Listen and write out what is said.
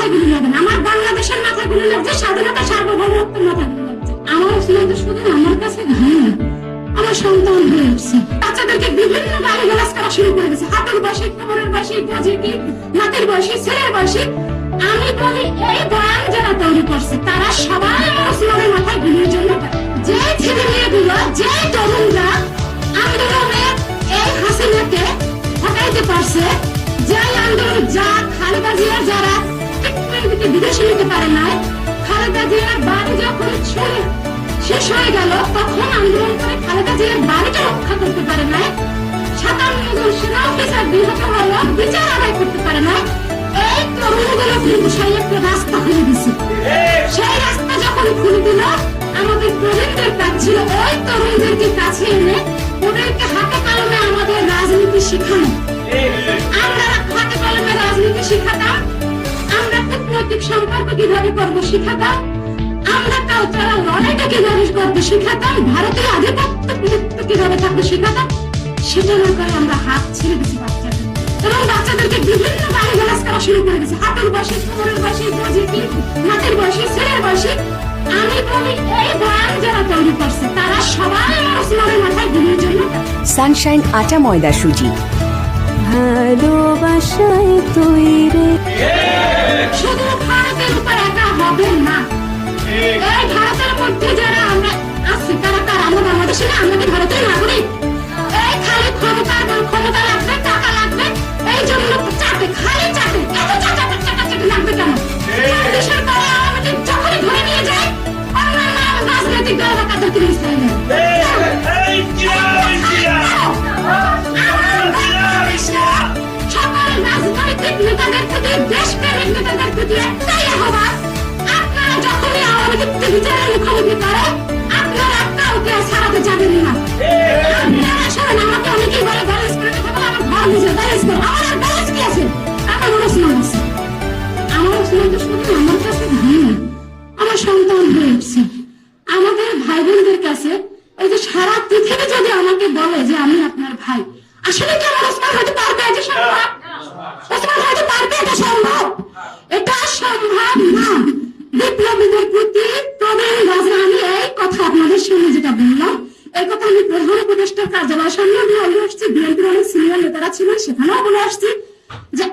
মাথায় গুলি লাগে না, আমার বাংলাদেশের মাথায় গুলি লাগছে, স্বাধীনতা সার্বভৌমত্বের মাথায় গুলি লাগছে। আমার আসলে শুধু আমার কাছে ভাই না, আমার সন্তান হয়ে উঠছে। বাচ্চাদেরকে বিভিন্ন গালিগালাজ করা শুরু করে দিয়েছে, হাতের বয়সী, কোমরের বয়সী, কি নাতির বয়সী, ছেলের বয়সী। আমি বলি এই বয়ান যারা তৈরি করছে তারা সবাই মুসলমানের মাথায় গুলির জন্য। যে ছেলে মেয়েগুলো, যে তরুণরা আন্দোলনে এই হাসিনাকে হটাইতে পারছে, যে আন্দোলন, যা খালেদা জিয়া যারা বিদেশে নিতে পারে নাই, খালেদা জিয়ার বাড়ি যখন শেষ হয়ে গেল তখন আন্দোলন করে খালেদা জিয়ার বাড়িটা রক্ষা করতে পারে নাই, 57 জন সেনা অফিসার নিহত হলো, বিচার আদায় করতে পারে নাই। এই তরুণগুলো কিন্তু সেই একটা রাস্তা খুলে দিচ্ছে। সেই রাস্তা যখন খুলে দিল, আমাদের প্রবীণদের কাজ ছিল ওই তরুণদেরকে কাছে এনে ওদেরকে হাতে কলমে আমাদের রাজনীতি শেখানো। আমরা হাতে কলমে রাজনীতি শেখাতাম, আমরা কূটনৈতিক সম্পর্ক কিভাবে করবো শেখাতাম, আমরা কালচারাল লড়াইটা কিভাবে করবো শেখাতাম, ভারতের আধিপত্য কিভাবে থাকবে শেখাতাম। সেটা না করে আমরা হাত ছেড়ে দিচ্ছি বাচ্চাদের, এবং বাচ্চাদেরকে বিভিন্ন গালিগালাজ করা শুরু করে দিচ্ছে, হাতের বয়সী, কোমরের বয়সী, কি নাতির বয়সী, ছেলের বয়সী। আমি বলি এই বয়ান যারা তৈরি করছে তারা সবাই মুসলমানের মাথায় গুলির জন্য। সানশাইন আটা ময়দা সুজি, ভালোবাসায় তৈরি। শুধু ভারতের উপর একা হবে না, এই ভারতের মধ্যে যারা আমরা আছি তারা আমরা বাংলাদেশে, আমাদের ভারতের নাগরিক। এই খালি ক্ষমতা লাগবে, টাকা লাগবে, এই জন্য চাটে, খালি চাটে, এত চাটাচাটি লাগবে কেন? দেশের পরে আমাদের যখনই ধরে নিয়ে যায় অন্যান্য রাজনৈতিক দল বা কাদেরকে মিশাই নেয়। সকল রাজনৈতিক নেতাদের প্রতি, দেশপ্রেমিক নেতাদের প্রতি একটাই আহ্বান, আপনারা যখনই আওয়ামী লীগকে বিচারের মুখোমুখি করে আপনারা কাউকে ছাড়াতে যাবেন না। আপনারা শোনেন, আমাকে অনেকেই বলে ব্যালেন্স করে কথা বলে, আমার ঘর নিজে ব্যালেন্স করো। আমার ব্যালেন্স কি আছে? আমার মুসলমান আছে, আমার মুসলমান তো শুধু আমার কাছে ভাই না, আমার সন্তান হয়ে উঠছে। আমাদের ভাই বোনদের কাছে এই যে সারা পৃথিবী যদি আমাকে বলে যে আমি আপনার ভাই, আসলে কি আমার ওসমান হয়তো পারবে? এটা সম্ভব? ওসমান হয়তো পারবে? এটা সম্ভব? এটা সম্ভব না। বিপ্লবীদের প্রতি প্রবীণ রাজা, আমি এই কথা আপনাদের সামনে যেটা বললাম, এই কথা আমি প্রধান উপদেষ্টার কার্যালয়ের সামনে বলে আসছি, বিএনপির অনেক সিনিয়র নেতারা ছিলেন সেখানেও বলে আসছি যে